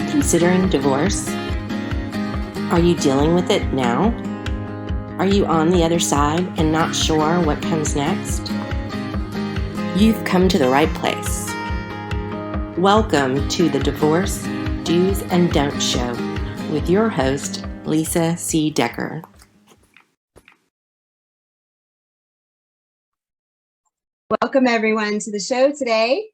considering divorce? Are you dealing with it now? Are you on the other side and not sure what comes next? You've come to the right place. Welcome to the Divorce Do's and Don'ts Show with your host, Lisa C. Decker. Welcome everyone to the show today.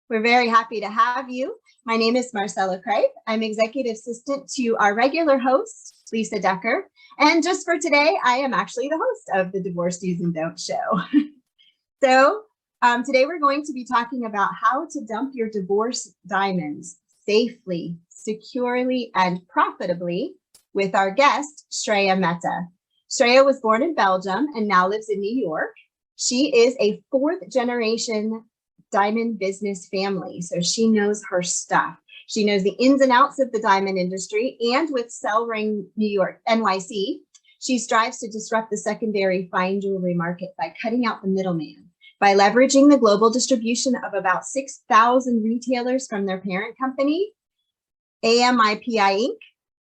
We're very happy to have you. My name is Marcella Kripe. I'm executive assistant to our regular host, Lisa Decker. And just for today, I am actually the host of the Divorce Do's and Don'ts Show. So today we're going to be talking about how to dump your divorce diamonds safely, securely, and profitably with our guest, Shreya Mehta. Shreya was born in Belgium and now lives in New York. She is a fourth generation diamond business family, so she knows her stuff. She knows the ins and outs of the diamond industry, and with Sellring New York, NYC, she strives to disrupt the secondary fine jewelry market by cutting out the middleman, by leveraging the global distribution of about 6,000 retailers from their parent company, AMIPI Inc.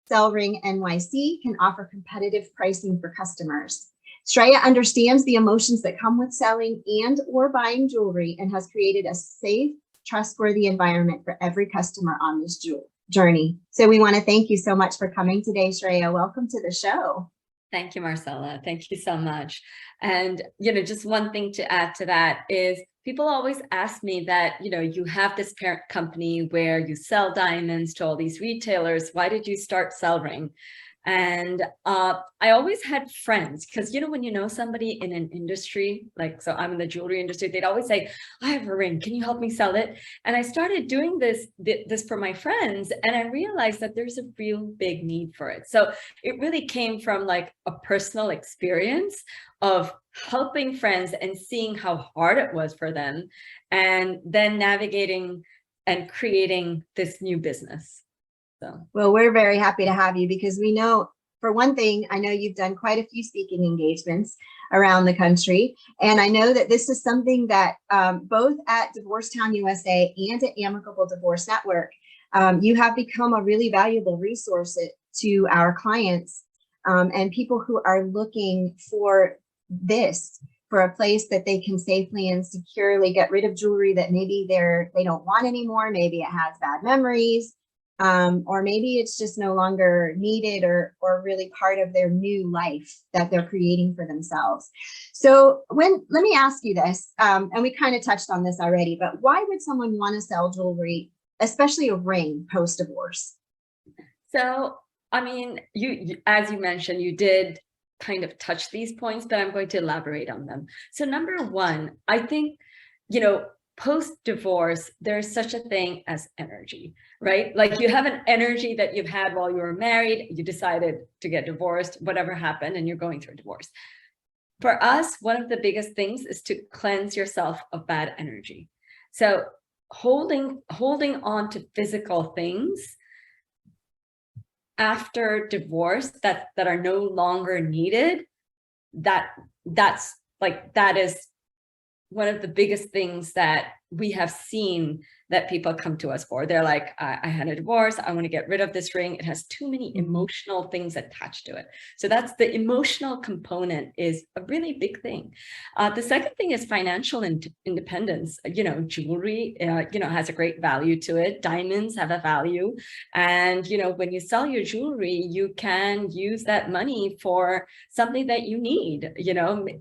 Sellring NYC can offer competitive pricing for customers. Shreya understands the emotions that come with selling and or buying jewelry and has created a safe, trustworthy environment for every customer on this journey. So we want to thank you so much for coming today, Shreya. Welcome to the show. Thank you, Marcella. Thank you so much. And, just one thing to add to that is people always ask me that, you have this parent company where you sell diamonds to all these retailers. Why did you start Sellring? And I always had friends because, when you know somebody in an industry, so I'm in the jewelry industry, they'd always say, I have a ring. Can you help me sell it? And I started doing this for my friends. And I realized that there's a real big need for it. So it really came from like a personal experience of helping friends and seeing how hard it was for them, and then navigating and creating this new business. Well, we're very happy to have you because we know, for one thing, I know you've done quite a few speaking engagements around the country. And I know that this is something that both at Divorcetown USA and at Amicable Divorce Network, you have become a really valuable resource to our clients and people who are looking for for a place that they can safely and securely get rid of jewelry that maybe they don't want anymore. Maybe it has bad memories. Or maybe it's just no longer needed or really part of their new life that they're creating for themselves. So let me ask you this, and we kind of touched on this already, but why would someone want to sell jewelry, especially a ring, post-divorce? So, you as you mentioned, you did kind of touch these points, but I'm going to elaborate on them. So number one, I think, post-divorce, there's such a thing as energy, right? Like you have an energy that you've had while you were married, you decided to get divorced, whatever happened, and you're going through a divorce. For us, one of the biggest things is to cleanse yourself of bad energy. So holding on to physical things after divorce that are no longer needed, that is one of the biggest things that we have seen that people come to us for. They're like, I had a divorce. I want to get rid of this ring. It has too many emotional things attached to it. So that's the emotional component is a really big thing. The second thing is financial independence. Jewelry, has a great value to it. Diamonds have a value. And, when you sell your jewelry, you can use that money for something that you need,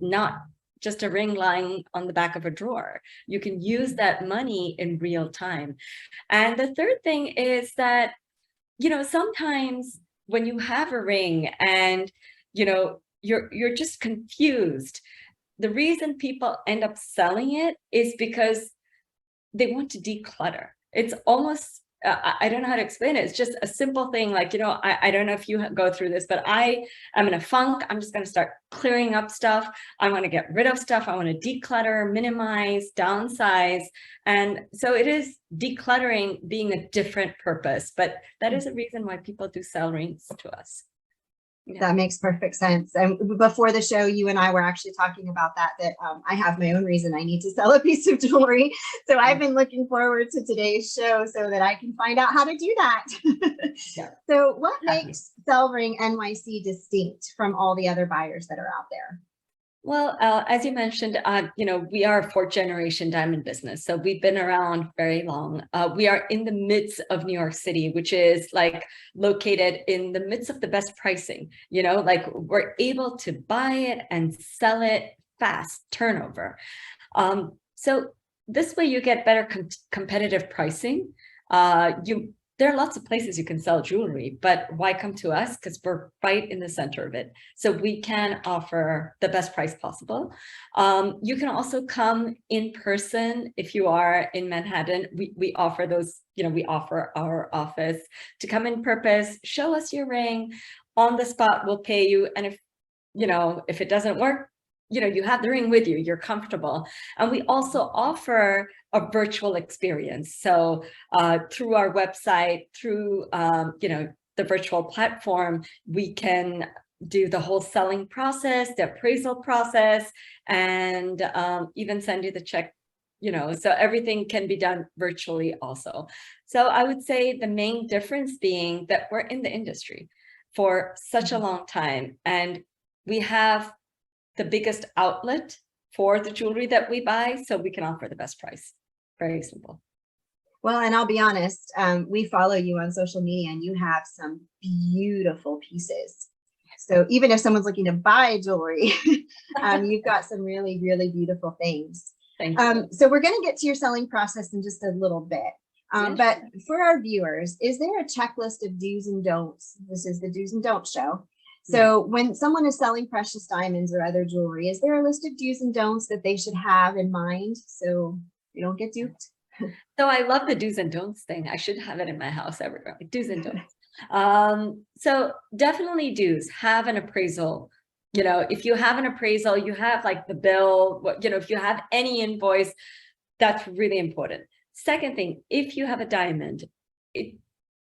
not just a ring lying on the back of a drawer. You can use that money in real time. And the third thing is that, sometimes when you have a ring and, you're just confused, the reason people end up selling it is because they want to declutter. It's almost, I don't know how to explain it. It's just a simple thing. Like, I don't know if you go through this, but I am in a funk. I'm just going to start clearing up stuff. I want to get rid of stuff. I want to declutter, minimize, downsize. And so it is decluttering being a different purpose, but that is a reason why people do sell rings to us. That makes perfect sense. And before the show, you and I were actually talking about that I have my own reason I need to sell a piece of jewelry. So I've been looking forward to today's show so that I can find out how to do that. So what makes Sellring NYC distinct from all the other buyers that are out there? Well, as you mentioned, we are a fourth generation diamond business. So we've been around very long. We are in the midst of New York City, which is like located in the midst of the best pricing, like we're able to buy it and sell it fast turnover. So this way you get better competitive pricing. There are lots of places you can sell jewelry, but why come to us? Because we're right in the center of it. So we can offer the best price possible. You can also come in person if you are in Manhattan. We offer those, we offer our office to come in purpose, show us your ring on the spot, we'll pay you. And if it doesn't work, you have the ring with you, you're comfortable. And we also offer a virtual experience. So through our website, through, the virtual platform, we can do the whole selling process, the appraisal process, and even send you the check, so everything can be done virtually also. So I would say the main difference being that we're in the industry for such a long time, and we have the biggest outlet for the jewelry that we buy, so we can offer the best price. Very simple. Well, and I'll be honest, we follow you on social media and you have some beautiful pieces. So even if someone's looking to buy jewelry, you've got some really, really beautiful things. Thank you. So we're going to get to your selling process in just a little bit. But for our viewers, is there a checklist of do's and don'ts? This is the do's and don'ts show. So when someone is selling precious diamonds or other jewelry, is there a list of do's and don'ts that they should have in mind so they don't get duped? So I love the do's and don'ts thing. I should have it in my house everywhere, like do's and don'ts. So definitely do's, have an appraisal. If you have an appraisal, you have like the bill, if you have any invoice, that's really important. Second thing, if you have a diamond, it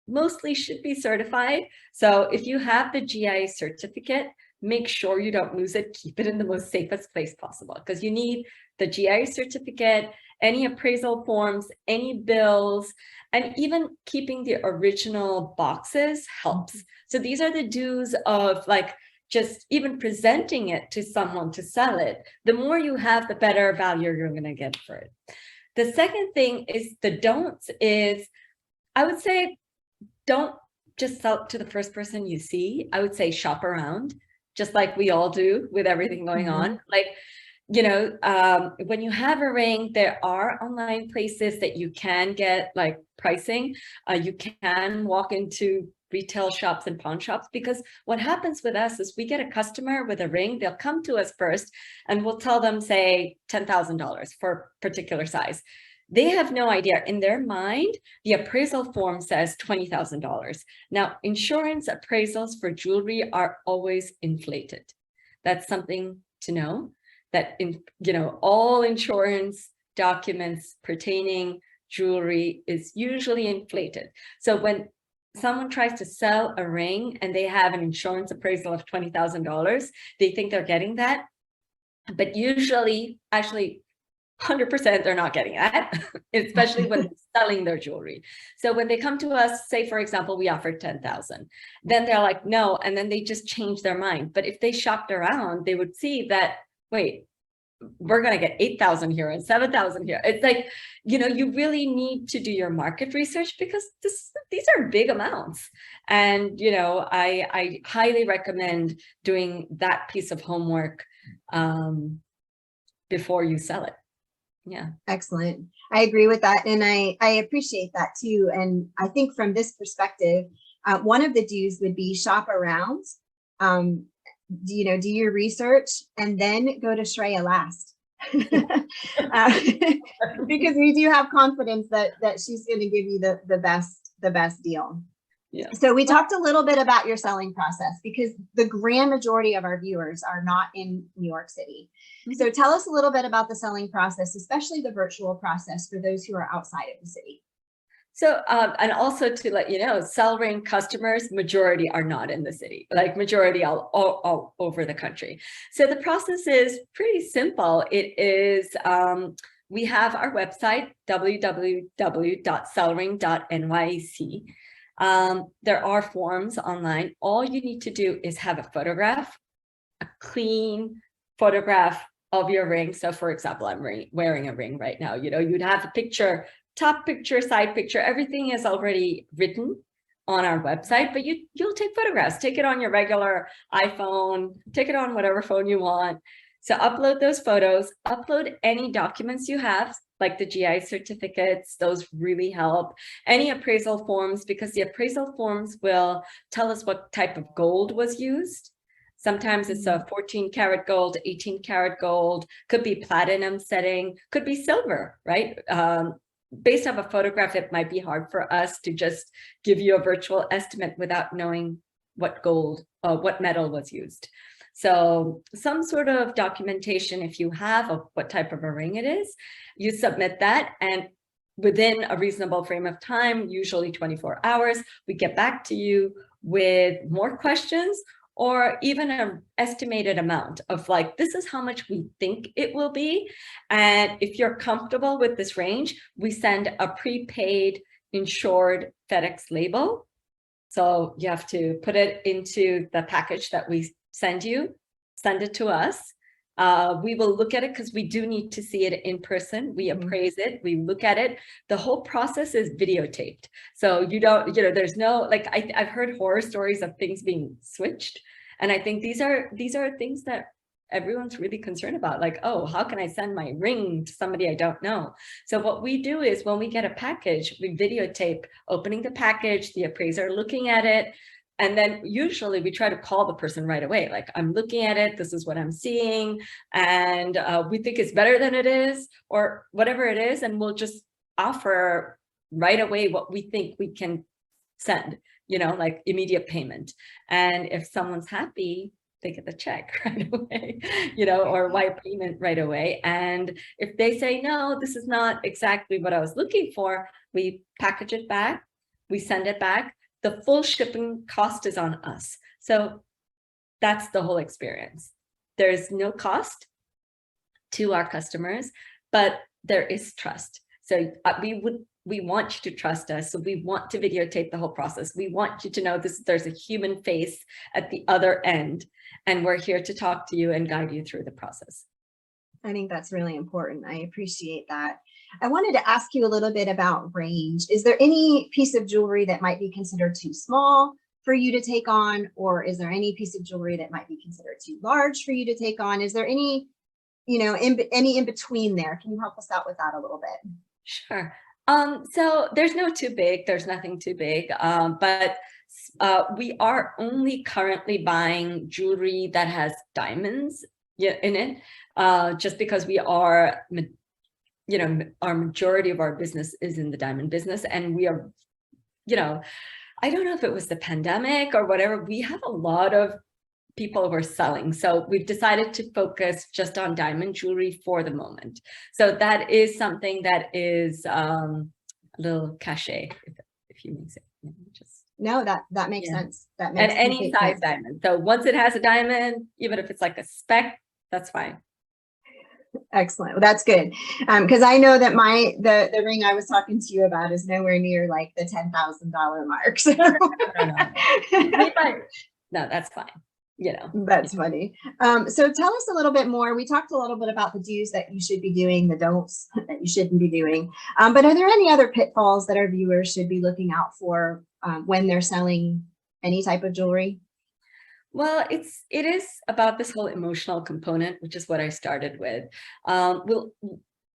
mostly should be certified. So if you have the GIA certificate, make sure you don't lose it. Keep it in the most safest place possible, because you need the GIA certificate, any appraisal forms, any bills, and even keeping the original boxes helps. So these are the do's of like just even presenting it to someone to sell it. The more you have, the better value you're going to get for it. The second thing is the don'ts is, I would say, don't just sell it to the first person you see. I would say shop around, just like we all do with everything going on. Like, when you have a ring, there are online places that you can get like pricing. You can walk into retail shops and pawn shops, because what happens with us is we get a customer with a ring, they'll come to us first and we'll tell them, say, $10,000 for a particular size. They have no idea. In their mind, the appraisal form says $20,000. Now, insurance appraisals for jewelry are always inflated. That's something to know, that all insurance documents pertaining jewelry is usually inflated. So when someone tries to sell a ring and they have an insurance appraisal of $20,000, they think they're getting that, but usually, actually, 100% they're not getting that, especially when they're selling their jewelry. So when they come to us, say, for example, we offered 10,000, then they're like, no, and then they just change their mind. But if they shopped around, they would see that, wait, we're going to get 8,000 here and 7,000 here. It's like, you really need to do your market research, because these are big amounts. And, I highly recommend doing that piece of homework before you sell it. Yeah. Excellent. I agree with that. And I appreciate that too. And I think from this perspective, one of the do's would be shop around, do your research, and then go to Shreya last. Because we do have confidence that she's going to give you the best deal. Yeah. So we talked a little bit about your selling process, because the grand majority of our viewers are not in New York City. So tell us a little bit about the selling process, especially the virtual process for those who are outside of the city. So, and also to let you know, Cell Ring customers, majority are not in the city, like majority all over the country. So the process is pretty simple. It is, we have our website, www.cellring.nyc. There are forms online. All you need to do is have a photograph, a clean photograph of your ring. So for example, I'm wearing a ring right now. You know, you'd have a picture, top picture, side picture, everything is already written on our website, but you'll take photographs, take it on your regular iPhone, take it on whatever phone you want. So upload those photos, upload any documents you have, like the GI certificates, those really help. Any appraisal forms, because the appraisal forms will tell us what type of gold was used. Sometimes it's a 14 karat gold, 18 karat gold, could be platinum setting, could be silver, right? Based off a photograph, it might be hard for us to just give you a virtual estimate without knowing what gold, what metal was used. So some sort of documentation, if you have of what type of a ring it is, you submit that, and within a reasonable frame of time, usually 24 hours, we get back to you with more questions or even an estimated amount of like, this is how much we think it will be. And if you're comfortable with this range, we send a prepaid insured FedEx label. So you have to put it into the package that we send you, send it to us. We will look at it because we do need to see it in person. We appraise it, we look at it. The whole process is videotaped. So you don't, you know, there's no, like, I've heard horror stories of things being switched. And I think these are things that everyone's really concerned about. Like, oh, how can I send my ring to somebody I don't know? So what we do is when we get a package, we videotape opening the package, the appraiser looking at it. And then usually we try to call the person right away. Like, I'm looking at it, this is what I'm seeing. And we think it's better than it is, or whatever it is. And we'll just offer right away what we think we can send, you know, like immediate payment. And if someone's happy, they get the check right away, you know, or wire payment right away. And if they say, no, this is not exactly what I was looking for, we package it back, we send it back. The full shipping cost is on us. So that's the whole experience. There's no cost to our customers, but there is trust. So we want you to trust us. So we want to videotape the whole process. We want you to know there's a human face at the other end, and we're here to talk to you and guide you through the process. I think that's really important. I appreciate that. I wanted to ask you a little bit about range. Is there any piece of jewelry that might be considered too small for you to take on? Or is there any piece of jewelry that might be considered too large for you to take on? Is there any, you know, any in between there? Can you help us out with that a little bit? Sure. So there's no too big, there's nothing too big, but we are only currently buying jewelry that has diamonds in it, just because we are, you know, our majority of our business is in the diamond business, and we are, you know, I don't know if it was the pandemic or whatever, we have a lot of people who are selling. So we've decided to focus just on diamond jewelry for the moment. So that is something that is a little cachet, if you may say. Just, no, that makes sense. That makes and any size sense. diamond. So once it has a diamond, even if it's like a speck, that's fine. Excellent. Well, that's good. Because I know that the ring I was talking to you about is nowhere near like the $10,000 mark. So. No, that's fine. You know, that's funny. So tell us a little bit more. We talked a little bit about the do's that you should be doing, the don'ts that you shouldn't be doing. But are there any other pitfalls that our viewers should be looking out for when they're selling any type of jewelry? Well, it is about this whole emotional component, which is what I started with.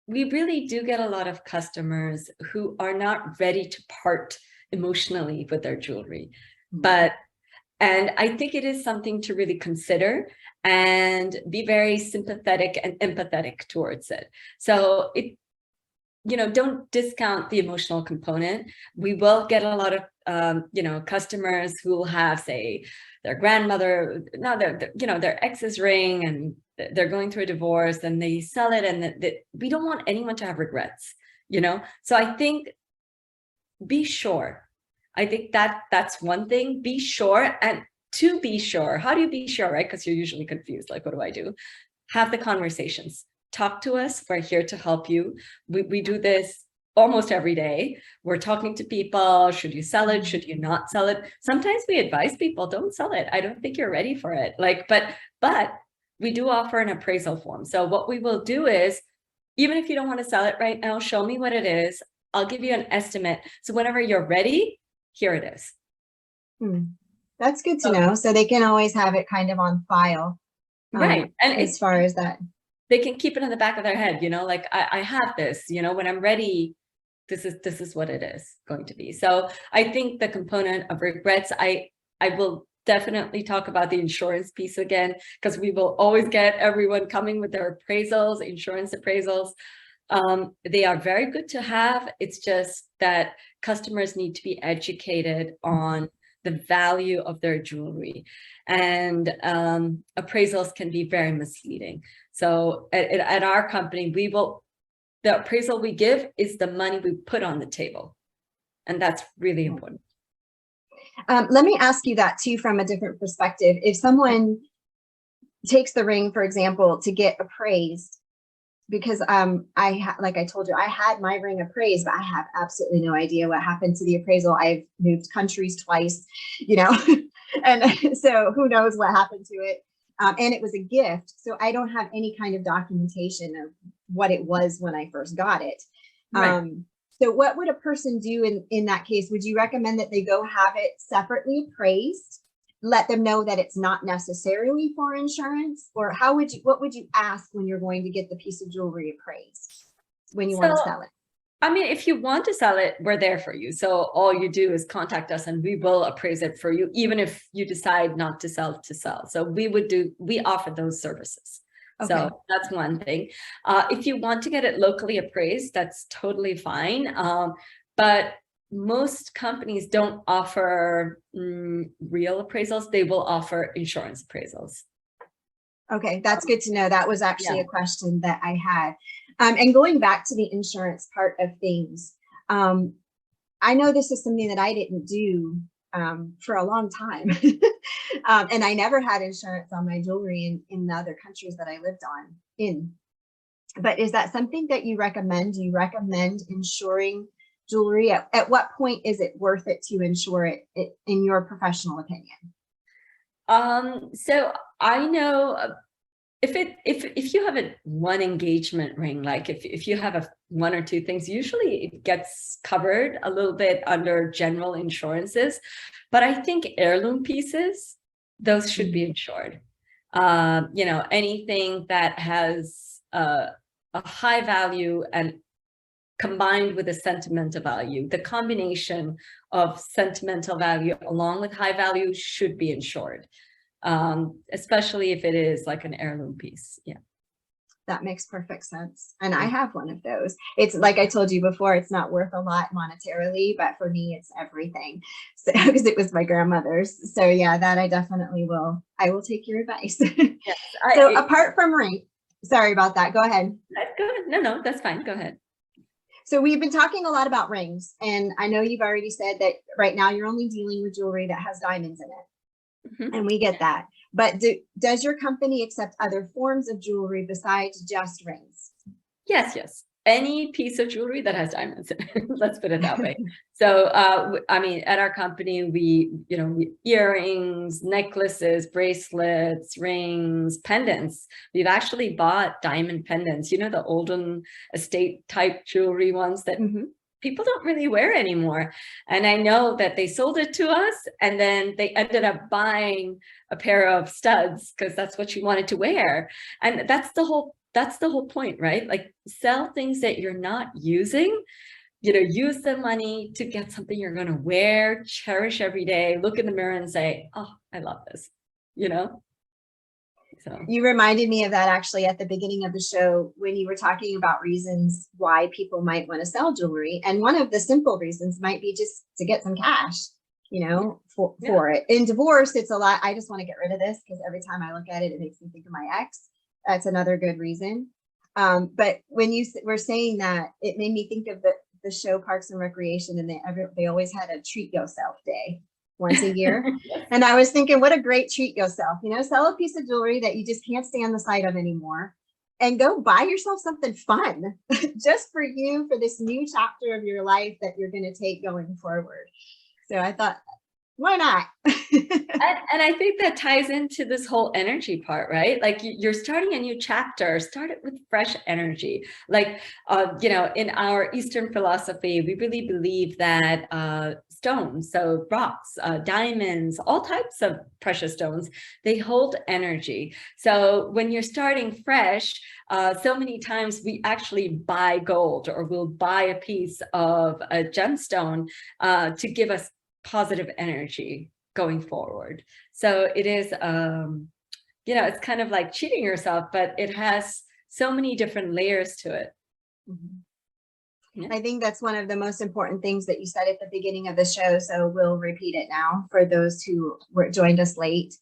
We really do get a lot of customers who are not ready to part emotionally with their jewelry, and I think it is something to really consider and be very sympathetic and empathetic towards it. So you know, don't discount the emotional component. We will get a lot of, you know, customers who will have, say, their grandmother, their ex's ring, and they're going through a divorce, and they sell it, and we don't want anyone to have regrets, you know? So I think be sure. I think that's one thing. Be sure. And to be sure, how do you be sure, right? Because you're usually confused. Like, what do I do? Have the conversations. Talk to us. We're here to help you. We do this almost every day. We're talking to people. Should you sell it? Should you not sell it? Sometimes we advise people, don't sell it. I don't think you're ready for it. Like, but we do offer an appraisal form. So what we will do is, even if you don't want to sell it right now, show me what it is. I'll give you an estimate. So whenever you're ready, here it is. That's good to know. So they can always have it kind of on file. Right. And as far as that, they can keep it in the back of their head, like I have this, when I'm ready, this is what it is going to be. So I think the component of regrets, I will definitely talk about the insurance piece again, because we will always get everyone coming with their appraisals, insurance appraisals. They are very good to have. It's just that customers need to be educated on the value of their jewelry, and appraisals can be very misleading. So at our company, the appraisal we give is the money we put on the table, and that's really important. Let me ask you that too, from a different perspective. If someone takes the ring, for example, to get appraised, because like I told you, I had my ring appraised, but I have absolutely no idea what happened to the appraisal. I've moved countries twice, and so who knows what happened to it. And it was a gift, so I don't have any kind of documentation of what it was when I first got it. Right. So what would a person do in that case? Would you recommend that they go have it separately appraised? Let them know that it's not necessarily for insurance? Or what would you ask when you're going to get the piece of jewelry appraised when you want to sell it? I mean, if you want to sell it, we're there for you. So all you do is contact us and we will appraise it for you, even if you decide not to sell. So we offer those services. Okay. So that's one thing. If you want to get it locally appraised, that's totally fine. But most companies don't offer real appraisals. They will offer insurance appraisals. Okay, that's good to know. That was actually a question that I had. And going back to the insurance part of things, I know this is something that I didn't do for a long time. And I never had insurance on my jewelry in the other countries that I lived in. But is that something that you recommend? Do you recommend insuring jewelry? At what point is it worth it to insure it in your professional opinion? So I know if you have one engagement ring, like if you have one or two things, usually it gets covered a little bit under general insurances. But I think heirloom pieces, those should be insured. Anything that has a high value and combined with a sentimental value, the combination of sentimental value along with high value should be insured, especially if it is like an heirloom piece. Yeah. That makes perfect sense. And I have one of those. It's like I told you before, it's not worth a lot monetarily, but for me, it's everything. So because it was my grandmother's. So yeah, that I definitely will. I will take your advice. Yes, so apart from ring, sorry about that. Go ahead. Go ahead. No, that's fine. Go ahead. So we've been talking a lot about rings, and I know you've already said that right now you're only dealing with jewelry that has diamonds in it. Mm-hmm. And we get that. But does your company accept other forms of jewelry besides just rings? Yes. Any piece of jewelry that has diamonds in it. Let's put it that way. So, at our company, we earrings, necklaces, bracelets, rings, pendants. We've actually bought diamond pendants, the olden estate type jewelry ones that people don't really wear anymore. And I know that they sold it to us and then they ended up buying a pair of studs because that's what she wanted to wear. And that's the whole point, right? Like, sell things that you're not using, use the money to get something you're going to wear, cherish every day, look in the mirror and say, oh, I love this, So you reminded me of that actually at the beginning of the show when you were talking about reasons why people might want to sell jewelry. And one of the simple reasons might be just to get some cash, for it. In divorce, it's a lot. I just want to get rid of this because every time I look at it, it makes me think of my ex. That's another good reason. But when you were saying that, it made me think of the show Parks and Recreation, and they always had a treat yourself day once a year. And I was thinking, what a great treat yourself, sell a piece of jewelry that you just can't stand the sight of anymore and go buy yourself something fun just for you, for this new chapter of your life that you're going to take going forward. So I thought, why not? And I think that ties into this whole energy part, right? Like you're starting a new chapter, start it with fresh energy. Like, in our Eastern philosophy, we really believe that stones, so rocks, diamonds, all types of precious stones, they hold energy. So when you're starting fresh, so many times we actually buy gold, or we'll buy a piece of a gemstone to give us positive energy going forward. So it is, it's kind of like cheating yourself, but it has so many different layers to it. Mm-hmm. Yeah. I think that's one of the most important things that you said at the beginning of the show, so we'll repeat it now for those who joined us late,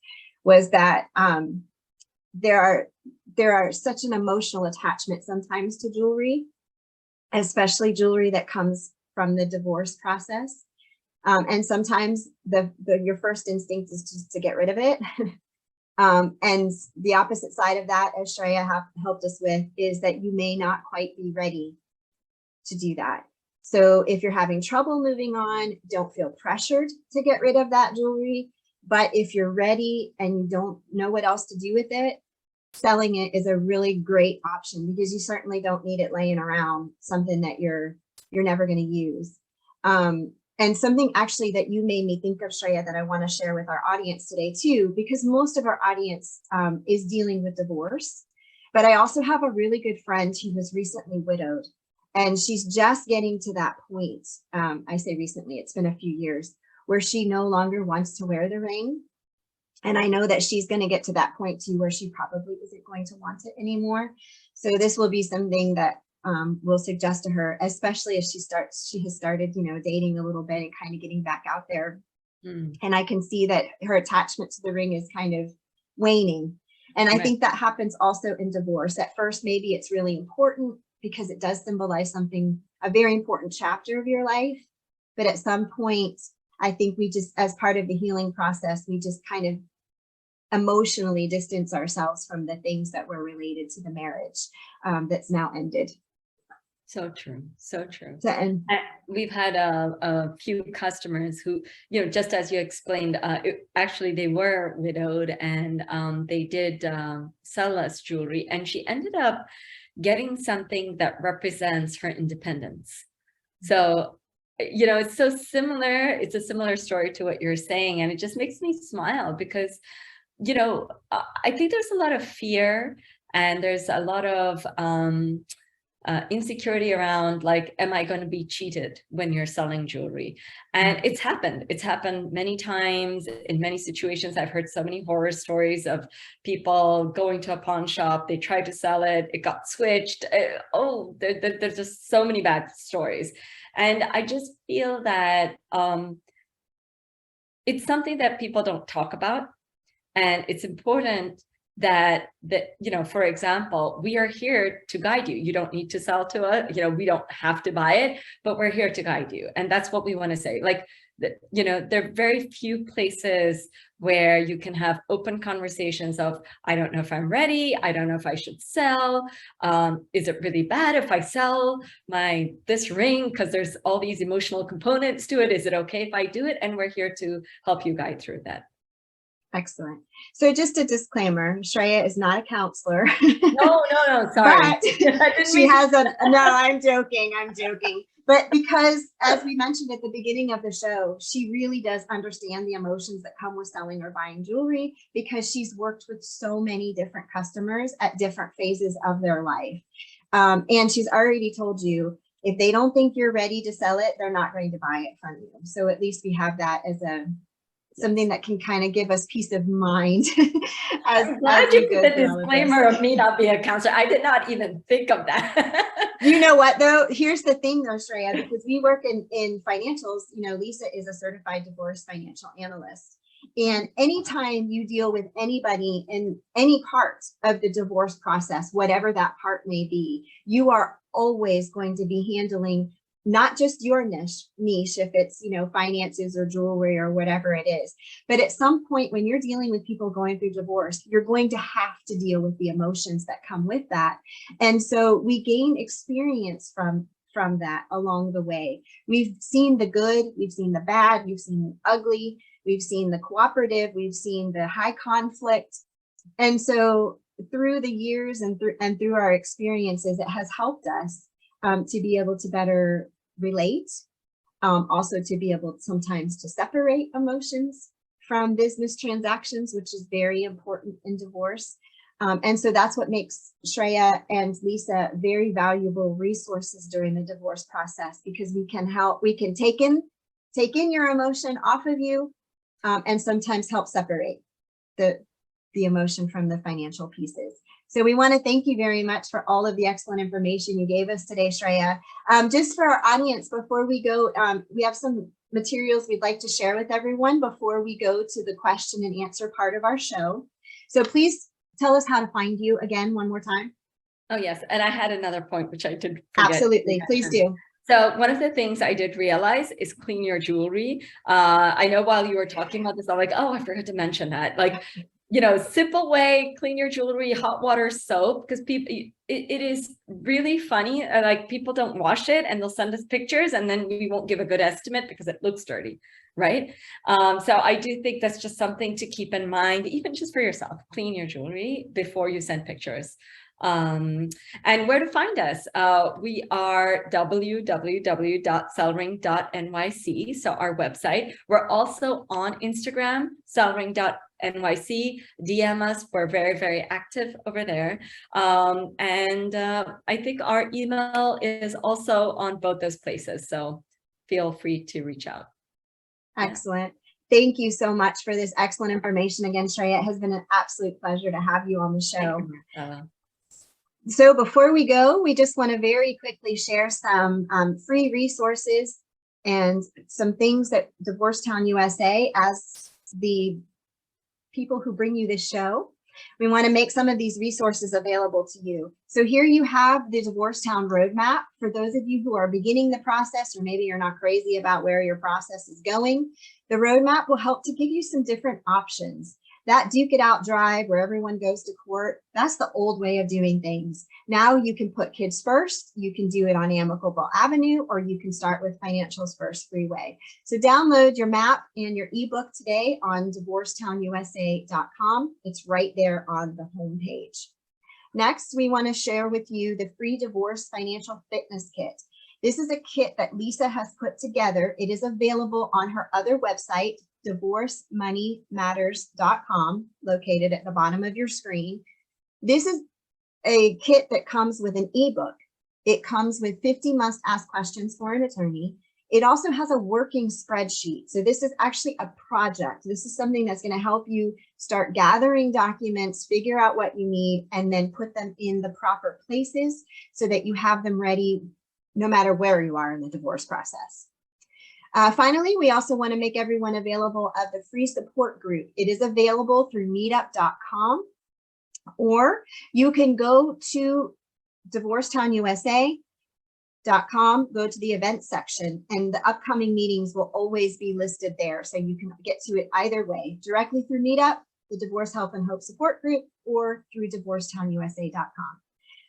was that there are such an emotional attachment sometimes to jewelry, especially jewelry that comes from the divorce process. And sometimes your first instinct is just to get rid of it. And the opposite side of that, as Shreya helped us with, is that you may not quite be ready to do that. So if you're having trouble moving on, don't feel pressured to get rid of that jewelry. But if you're ready and you don't know what else to do with it, selling it is a really great option, because you certainly don't need it laying around, something that you're never going to use. And something actually that you made me think of, Shreya, that I want to share with our audience today too, because most of our audience is dealing with divorce. But I also have a really good friend who was recently widowed, and she's just getting to that point. I say recently, it's been a few years, where she no longer wants to wear the ring. And I know that she's going to get to that point too, where she probably isn't going to want it anymore. So this will be something that we'll suggest to her, especially as she has started, dating a little bit and kind of getting back out there. And I can see that her attachment to the ring is kind of waning. And I think that happens also in divorce. At first, maybe it's really important because it does symbolize something, a very important chapter of your life. But at some point, I think we just, as part of the healing process, we just kind of emotionally distance ourselves from the things that were related to the marriage that's now ended. So true. So true. And we've had a few customers who, just as you explained, actually they were widowed, and they did sell us jewelry, and she ended up getting something that represents her independence. So, it's so similar. It's a similar story to what you're saying. And it just makes me smile because, I think there's a lot of fear, and there's a lot of insecurity around, like, am I going to be cheated when you're selling jewelry? And it's happened many times in many situations. I've heard so many horror stories of people going to a pawn shop, they tried to sell it, it got switched. There's just so many bad stories. And I just feel that it's something that people don't talk about, and it's important that for example, we are here to guide you. You don't need to sell to us. We don't have to buy it, but we're here to guide you. And that's what we want to say. Like, there are very few places where you can have open conversations of, I don't know if I'm ready. I don't know if I should sell. Is it really bad if I sell this ring? Because there's all these emotional components to it. Is it okay if I do it? And we're here to help you guide through that. Excellent. So just a disclaimer, Shreya is not a counselor. No, sorry. But she has no, I'm joking. But because, as we mentioned at the beginning of the show, she really does understand the emotions that come with selling or buying jewelry, because she's worked with so many different customers at different phases of their life. And she's already told you, if they don't think you're ready to sell it, they're not going to buy it from you. So at least we have that as something that can kind of give us peace of mind. I'm glad you put the disclaimer of me not being a counselor. I did not even think of that. You know what, though? Here's the thing, though, Shreya, because we work in financials. Lisa is a certified divorce financial analyst. And anytime you deal with anybody in any part of the divorce process, whatever that part may be, you are always going to be handling not just your niche, if it's, finances or jewelry or whatever it is. But at some point when you're dealing with people going through divorce, you're going to have to deal with the emotions that come with that. And so we gain experience from that along the way. We've seen the good, we've seen the bad, we've seen the ugly, we've seen the cooperative, we've seen the high conflict. And so through the years and through our experiences, it has helped us to be able to better relate, also to be able sometimes to separate emotions from business transactions, which is very important in divorce. And so that's what makes Shreya and Lisa very valuable resources during the divorce process, because we can take in your emotion off of you, and sometimes help separate the emotion from the financial pieces. So we want to thank you very much for all of the excellent information you gave us today, Shreya. Just for our audience, before we go, we have some materials we'd like to share with everyone before we go to the question and answer part of our show. So please tell us how to find you again one more time. Oh, yes. And I had another point, which I did forget. Absolutely. Please do. So one of the things I did realize is clean your jewelry. I know while you were talking about this, I'm like, oh, I forgot to mention that. Like, simple way, clean your jewelry, hot water soap, because people, it is really funny. Like, people don't wash it and they'll send us pictures and then we won't give a good estimate because it looks dirty, right? So I do think that's just something to keep in mind, even just for yourself. Clean your jewelry before you send pictures. And where to find us? We are www.sellring.nyc, so our website. We're also on Instagram, sellring.nyc. DM us. We're very, very active over there. And I think our email is also on both those places, so feel free to reach out. Excellent. Thank you so much for this excellent information. Again, Shreya, it has been an absolute pleasure to have you on the show. So before we go, we just want to very quickly share some free resources and some things that Divorcetown USA, as the people who bring you this show, we want to make some of these resources available to you. So here you have the Divorcetown roadmap for those of you who are beginning the process, or maybe you're not crazy about where your process is going. The roadmap will help to give you some different options. That duke it out drive where everyone goes to court, that's the old way of doing things. Now you can put kids first, you can do it on Amicable Avenue, or you can start with Financials First Freeway. So download your map and your ebook today on divorcetownusa.com. It's right there on the homepage. Next, we want to share with you the free divorce financial fitness kit. This is a kit that Lisa has put together. It is available on her other website, divorcemoneymatters.com, located at the bottom of your screen. This is a kit that comes with an ebook. It comes with 50 must-ask questions for an attorney. It also has a working spreadsheet. So this is actually a project. This is something that's going to help you start gathering documents, figure out what you need, and then put them in the proper places so that you have them ready no matter where you are in the divorce process. Finally, we also want to make everyone available of the free support group. It is available through meetup.com, or you can go to divorcetownusa.com, go to the events section, and the upcoming meetings will always be listed there. So you can get to it either way, directly through Meetup, the Divorce Help and Hope Support Group, or through divorcetownusa.com.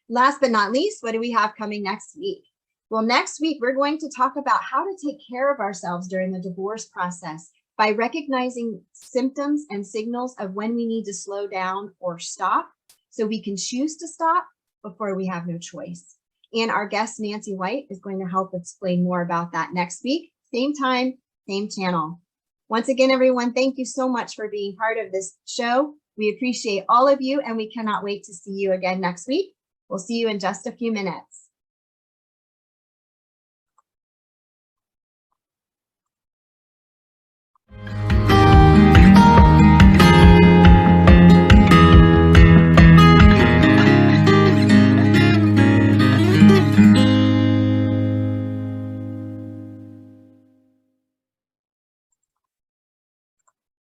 Last but not least, what do we have coming next week? Well, next week, we're going to talk about how to take care of ourselves during the divorce process by recognizing symptoms and signals of when we need to slow down or stop, so we can choose to stop before we have no choice. And our guest, Nancy White, is going to help explain more about that next week. Same time, same channel. Once again, everyone, thank you so much for being part of this show. We appreciate all of you, and we cannot wait to see you again next week. We'll see you in just a few minutes.